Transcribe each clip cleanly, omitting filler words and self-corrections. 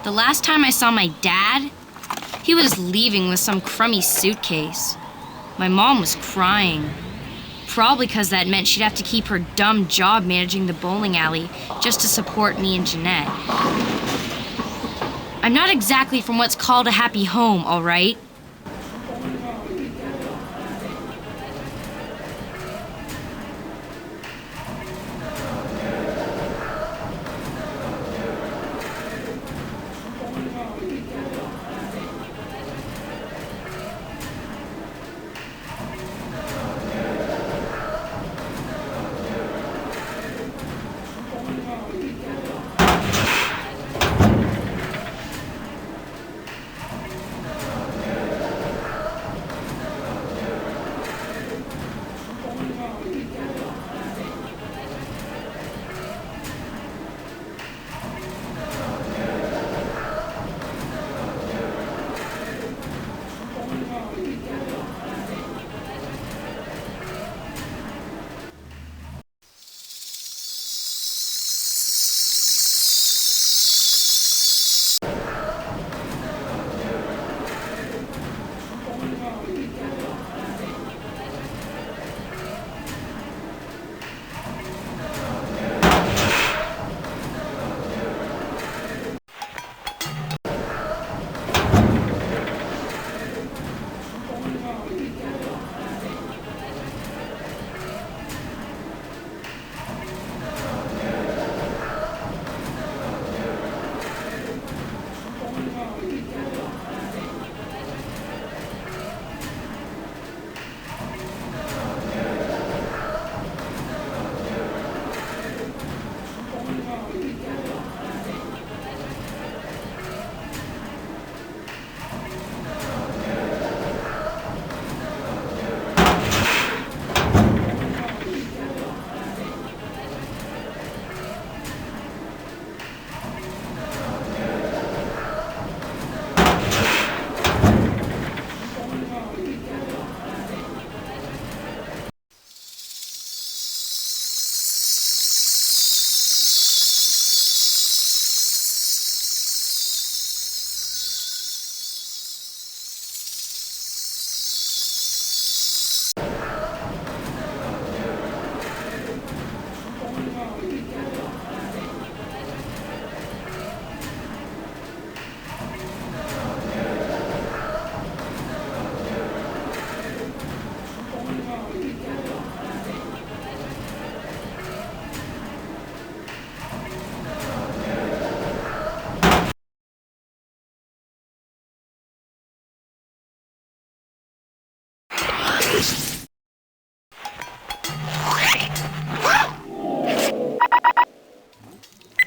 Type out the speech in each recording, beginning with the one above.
The last time I saw my dad, he was leaving with some crummy suitcase. My mom was crying. Probably because that meant she'd have to keep her dumb job managing the bowling alley just to support me and Jeanette. I'm not exactly from what's called a happy home, all right?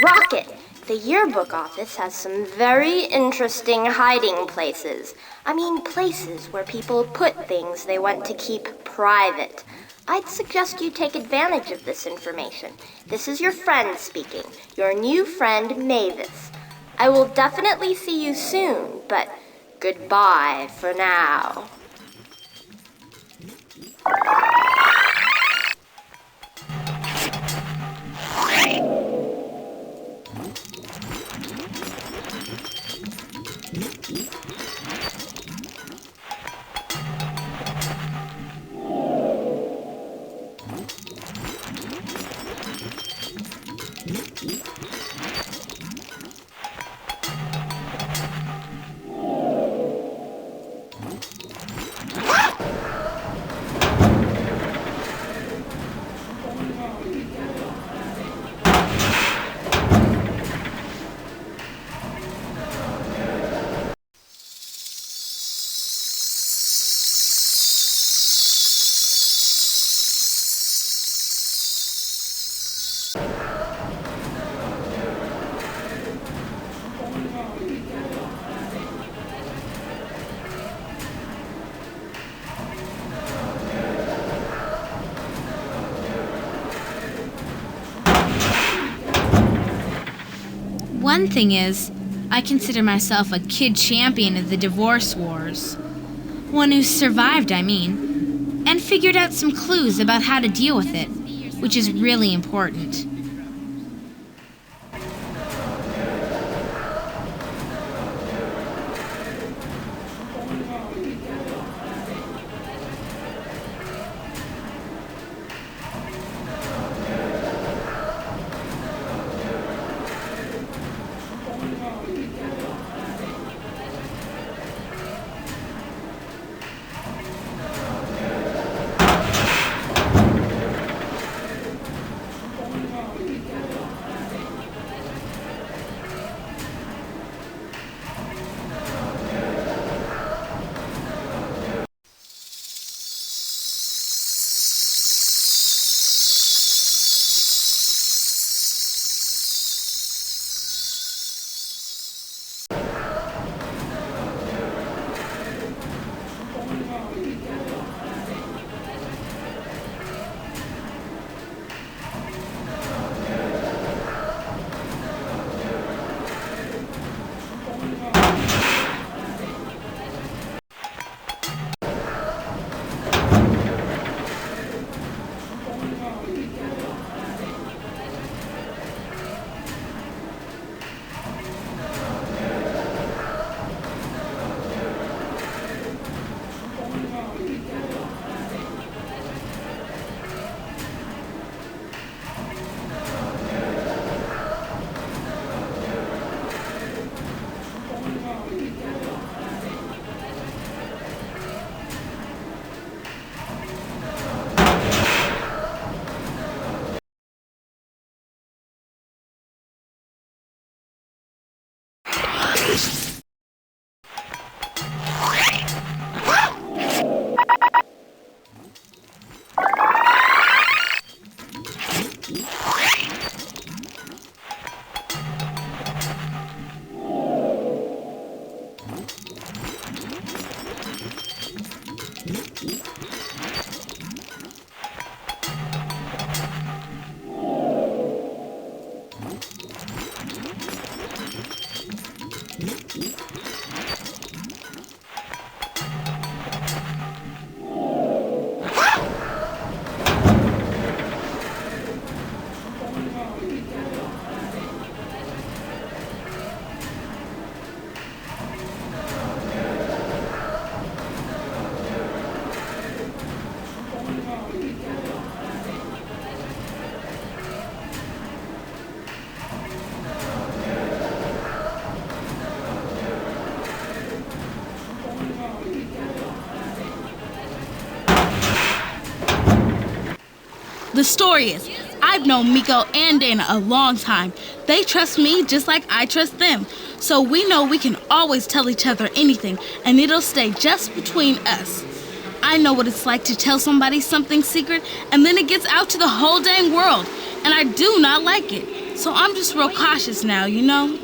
Rockett, the yearbook office has some very interesting hiding places. I mean, places where people put things they want to keep private. I'd suggest you take advantage of this information. This is your friend speaking, your new friend Mavis. I will definitely see you soon, but goodbye for now. one thing is, I consider myself a kid champion of the divorce wars. One who survived, I mean, and figured out some clues about how to deal with it, which is really important. The story is, I've known Miko and Dana a long time. They trust me just like I trust them. So we know we can always tell each other anything, and it'll stay just between us. I know what it's like to tell somebody something secret, and then it gets out to the whole dang world, and I do not like it. So I'm just real cautious now, you know?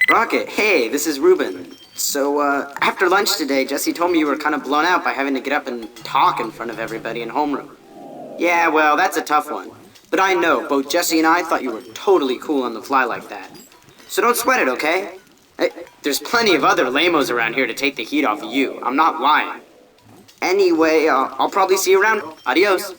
Rockett, hey, this is Ruben. So, after lunch today, Jesse told me you were kind of blown out by having to get up and talk in front of everybody in homeroom. Yeah, well, that's a tough one. But I know, both Jesse and I thought you were totally cool on the fly like that. So don't sweat it, okay? There's plenty of other lamos around here to take the heat off of you. I'm not lying. Anyway, I'll probably see you around. Adios.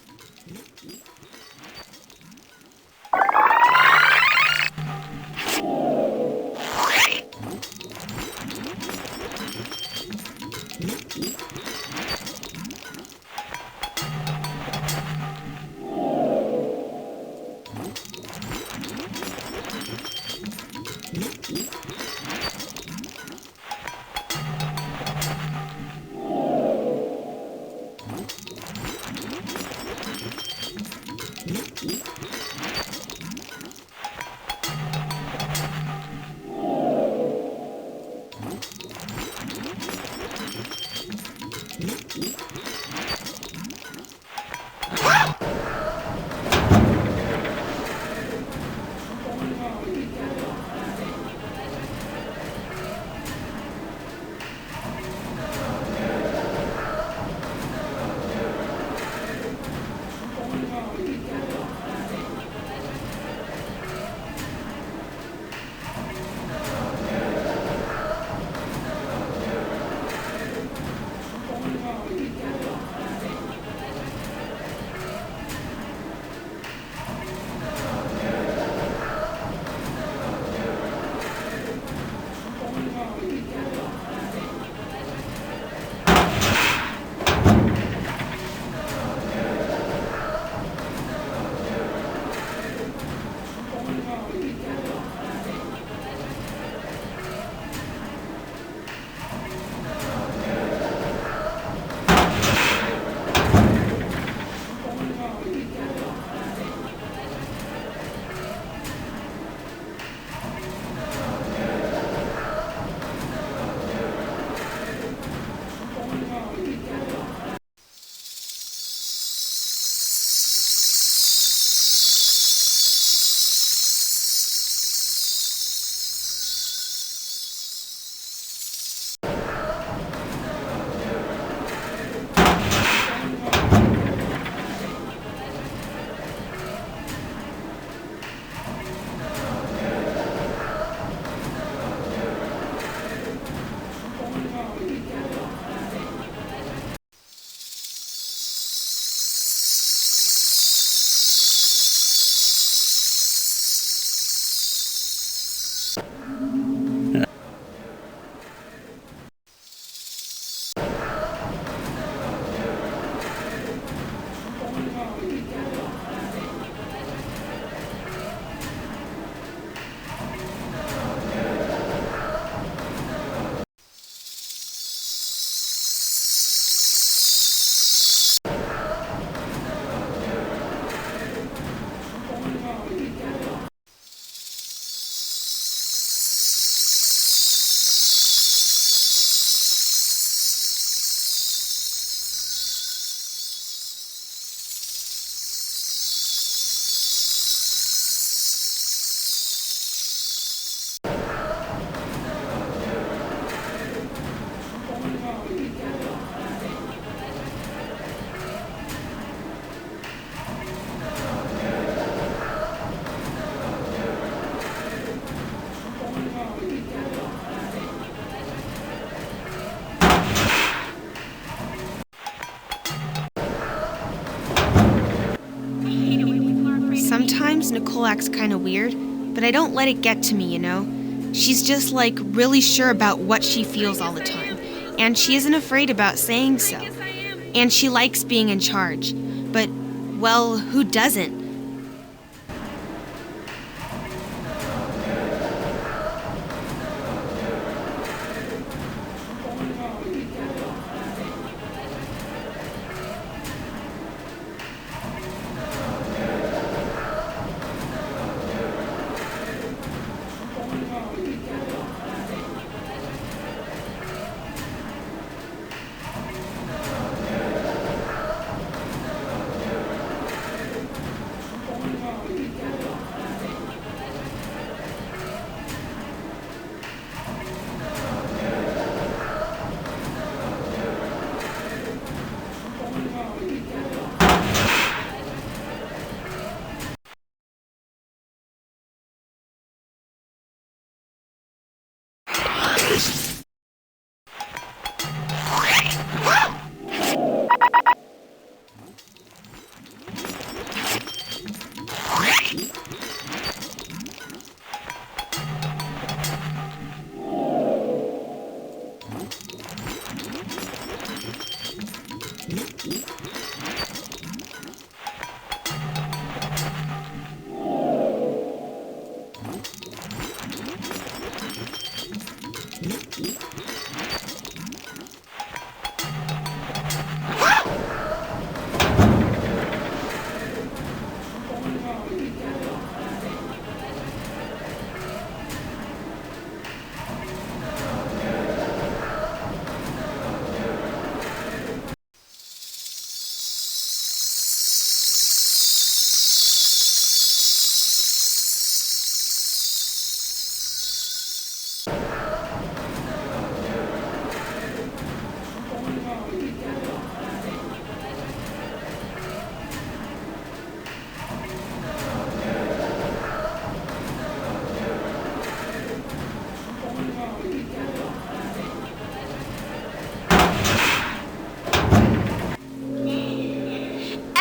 Sometimes Nicole acts kind of weird, but I don't let it get to me, you know? She's just like really sure about what she feels all the time, and she isn't afraid about saying so. And she likes being in charge. But, well, who doesn't?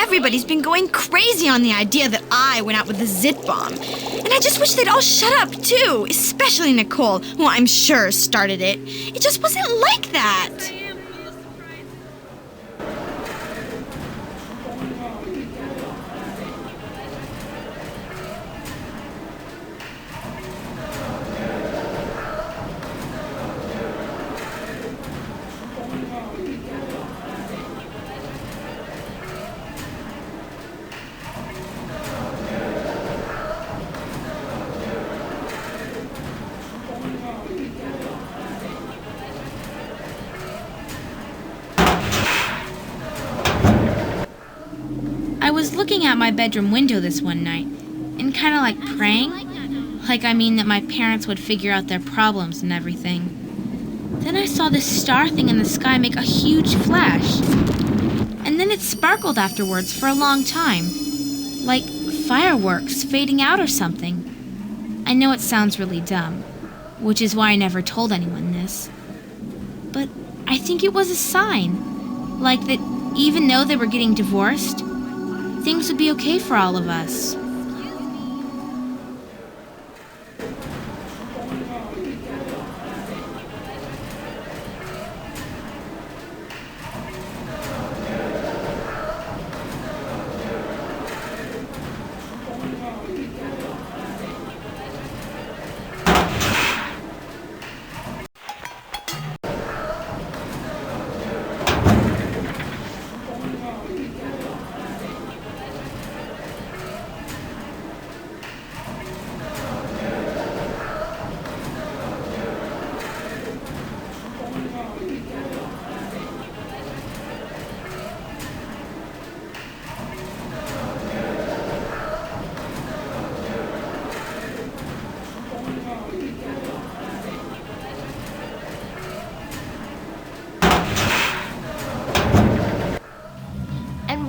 everybody's been going crazy on the idea that I went out with the zit bomb. And I just wish they'd all shut up, too. Especially Nicole, who I'm sure started it. It just wasn't like that. I was looking out my bedroom window this one night, and kind of like praying. Like I mean that my parents would figure out their problems and everything. Then I saw this star thing in the sky make a huge flash. And then it sparkled afterwards for a long time. Like fireworks fading out or something. I know it sounds really dumb, which is why I never told anyone this. But I think it was a sign. Like that even though they were getting divorced, things would be okay for all of us.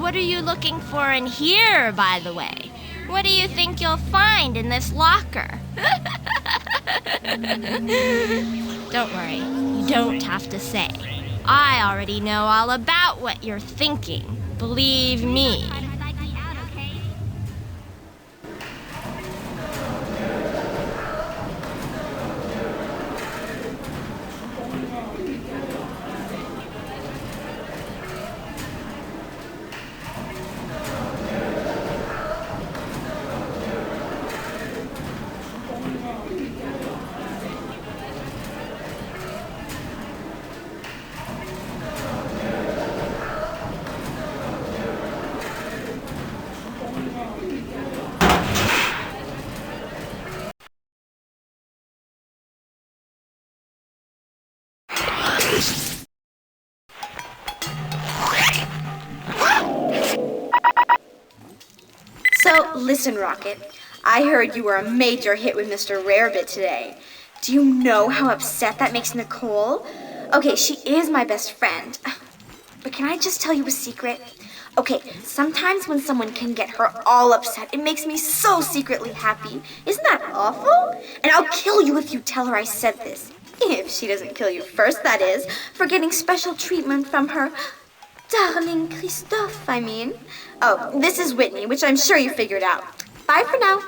What are you looking for in here, by the way? What do you think you'll find in this locker? Don't worry, you don't have to say. I already know all about what you're thinking. Believe me. So, listen, Rockett. I heard you were a major hit with Mr. Rarebit today. Do you know how upset that makes Nicole? Okay, she is my best friend. But can I just tell you a secret? Okay, sometimes when someone can get her all upset, it makes me so secretly happy. Isn't that awful? And I'll kill you if you tell her I said this. If she doesn't kill you first, that is, for getting special treatment from her darling Christophe, I mean. Oh, this is Whitney, which I'm sure you figured out. Bye for now.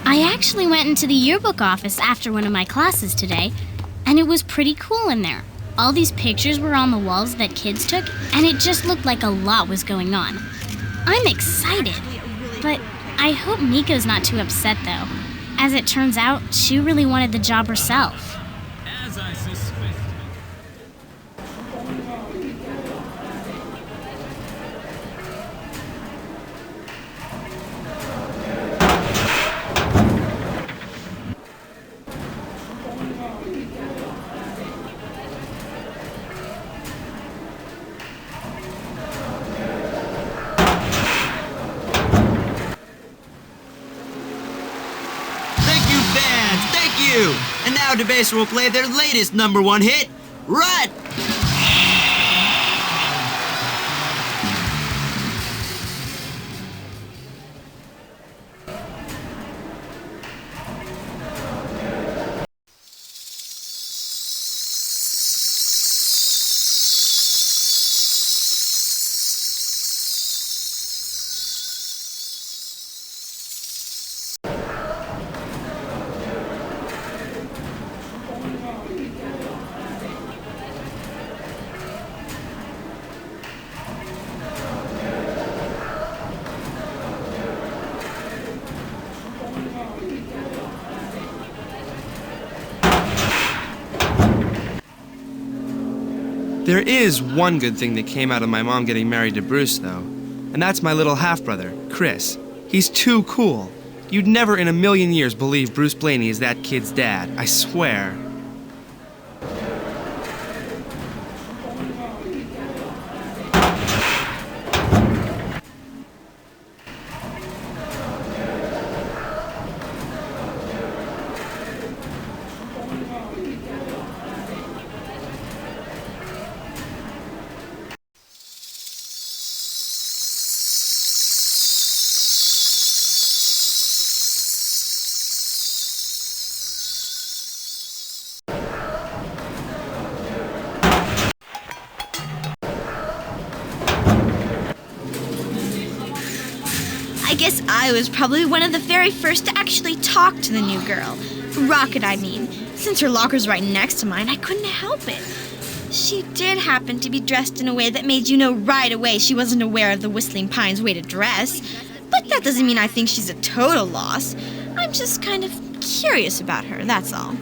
I actually went into the yearbook office after one of my classes today, and it was pretty cool in there. All these pictures were on the walls that kids took, and it just looked like a lot was going on. I'm excited, but I hope Miko's not too upset though. As it turns out, she really wanted the job herself. As I suspected. you! And now Debaser will play their latest #1 hit, Rut! There is one good thing that came out of my mom getting married to Bruce, though. And that's my little half-brother, Chris. He's too cool. You'd never in a million years believe Bruce Blaney is that kid's dad, I swear. I guess I was probably one of the very first to actually talk to the new girl. Rockett, I mean. Since her locker's right next to mine, I couldn't help it. She did happen to be dressed in a way that made you know right away she wasn't aware of the Whistling Pines way to dress. But that doesn't mean I think she's a total loss. I'm just kind of curious about her, that's all.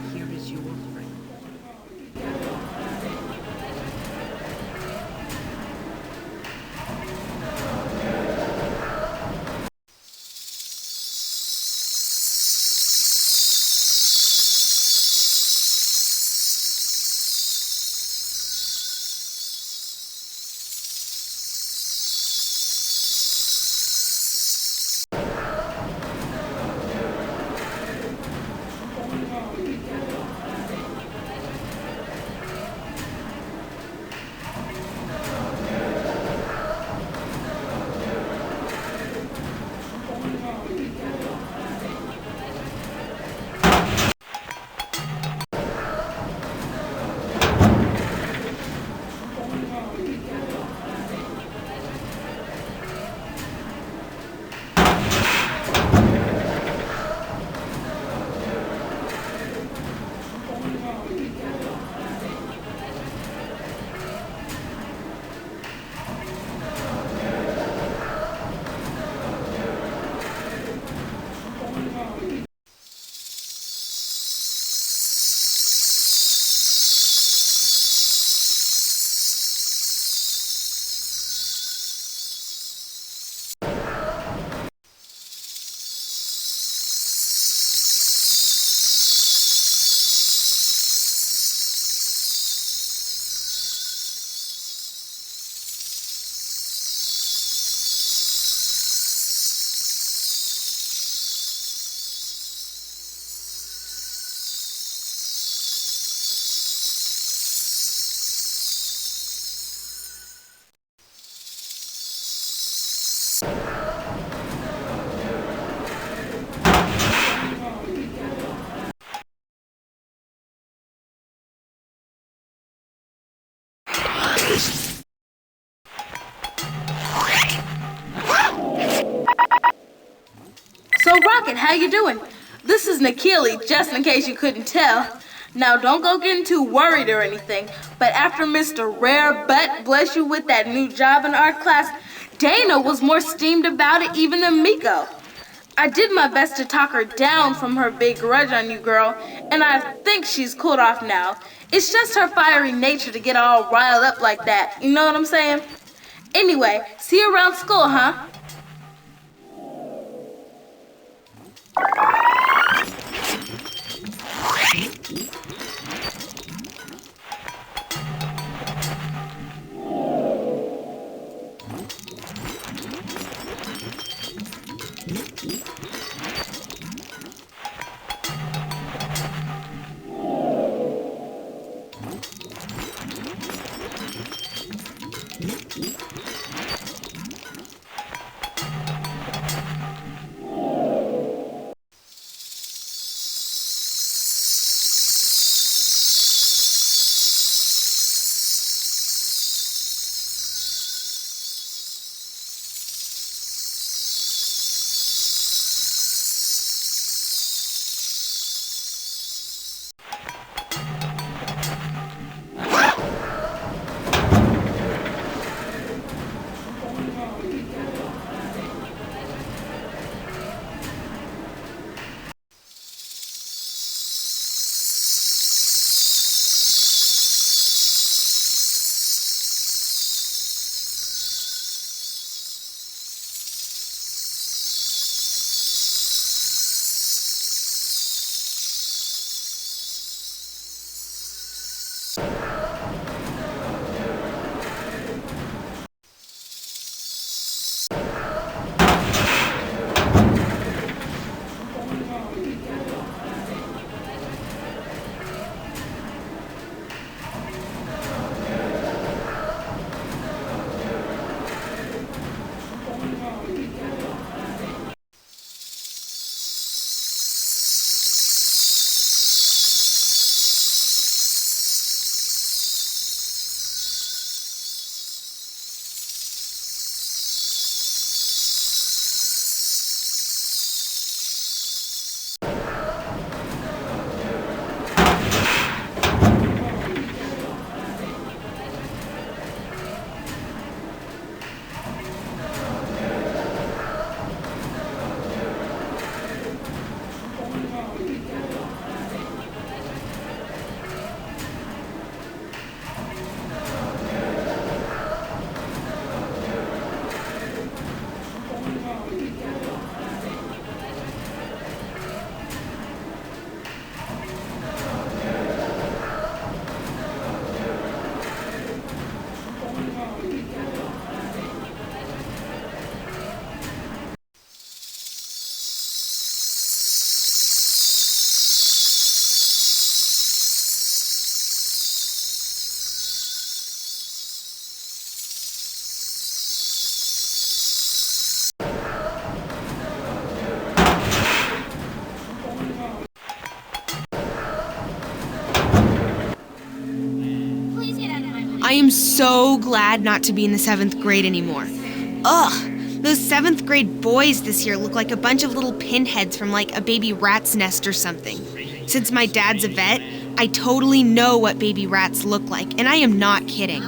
So, Rockett, how you doing? This is Nikili, just in case you couldn't tell. Now, don't go getting too worried or anything, but after Mr. Rare Butt blessed you with that new job in art class, Dana was more steamed about it even than Miko. I did my best to talk her down from her big grudge on you, girl, and I think she's cooled off now. It's just her fiery nature to get all riled up like that, you know what I'm saying? Anyway, see you around school, huh? I am so glad not to be in the 7th grade anymore. Ugh, those 7th grade boys this year look like a bunch of little pinheads from like a baby rat's nest or something. Since my dad's a vet, I totally know what baby rats look like, and I am not kidding.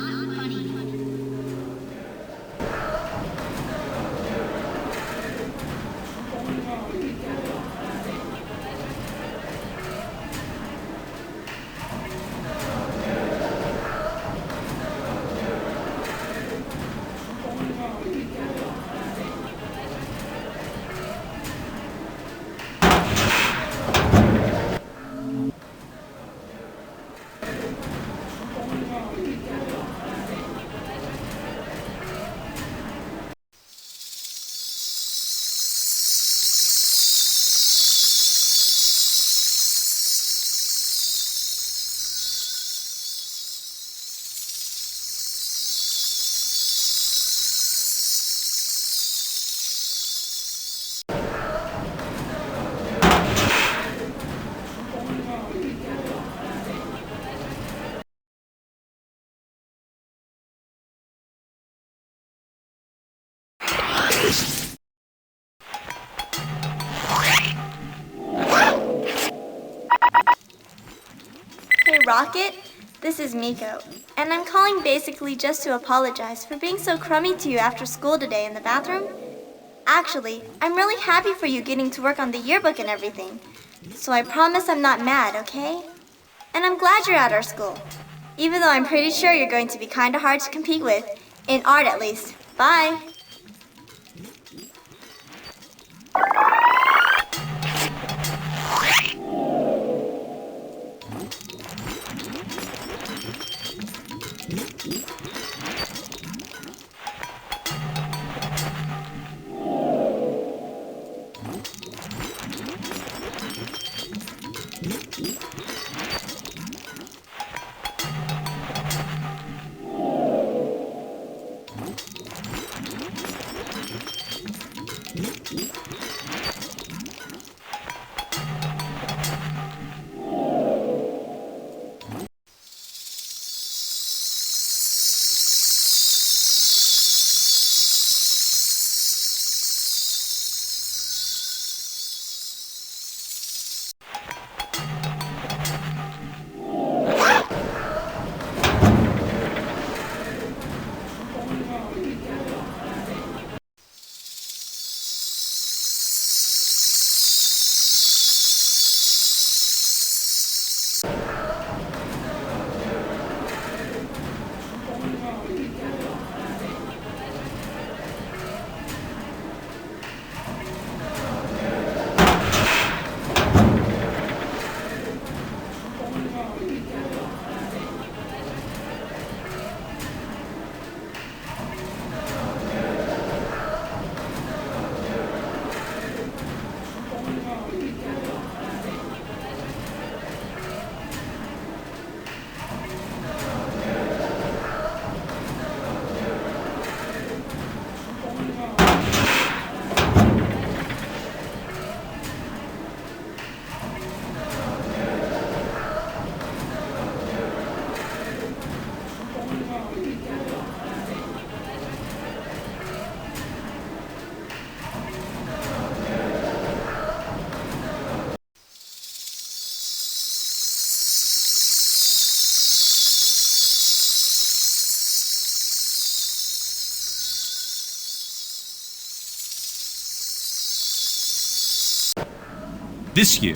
Hey, Rocket. This is Miko, and I'm calling basically just to apologize for being so crummy to you after school today in the bathroom. Actually, I'm really happy for you getting to work on the yearbook and everything, so I promise I'm not mad, okay? And I'm glad you're at our school, even though I'm pretty sure you're going to be kinda hard to compete with, in art at least. Bye! This year,